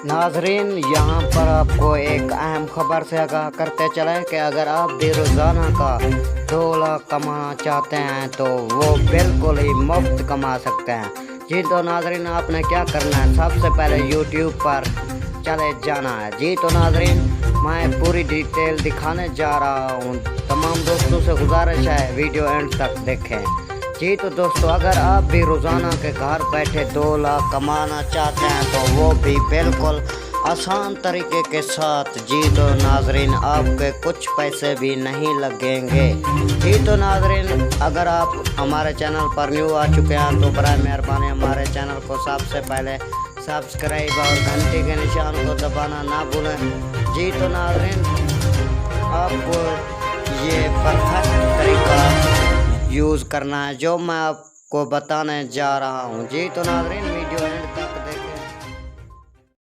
नाजरीन, यहाँ पर आपको एक अहम खबर से आगाह करते चलें कि अगर आप भी रोज़ाना का 2 लाख कमाना चाहते हैं तो वो बिल्कुल ही मुफ्त कमा सकते हैं। जी तो नाजरीन, आपने क्या करना है, सबसे पहले यूट्यूब पर चले जाना है। जी तो नाजरीन, मैं पूरी डिटेल दिखाने जा रहा हूँ। तमाम दोस्तों से गुजारिश है वीडियो एंड तक देखें। जी तो दोस्तों, अगर आप भी रोज़ाना के घर बैठे 2 लाख कमाना चाहते हैं तो वो भी बिल्कुल आसान तरीके के साथ। जी तो नाजरीन, आपके कुछ पैसे भी नहीं लगेंगे। जी तो नाजरीन, अगर आप हमारे चैनल पर न्यू आ चुके हैं तो बराए मेहरबानी हमारे चैनल को सबसे पहले सब्सक्राइब और घंटी के निशान को दबाना ना भूलें। जी तो नाजरीन, आपको ये परफेक्ट तरीका यूज़ करना है जो मैं आपको बताने जा रहा हूँ। जी तो नाजरीन, वीडियो एंड तक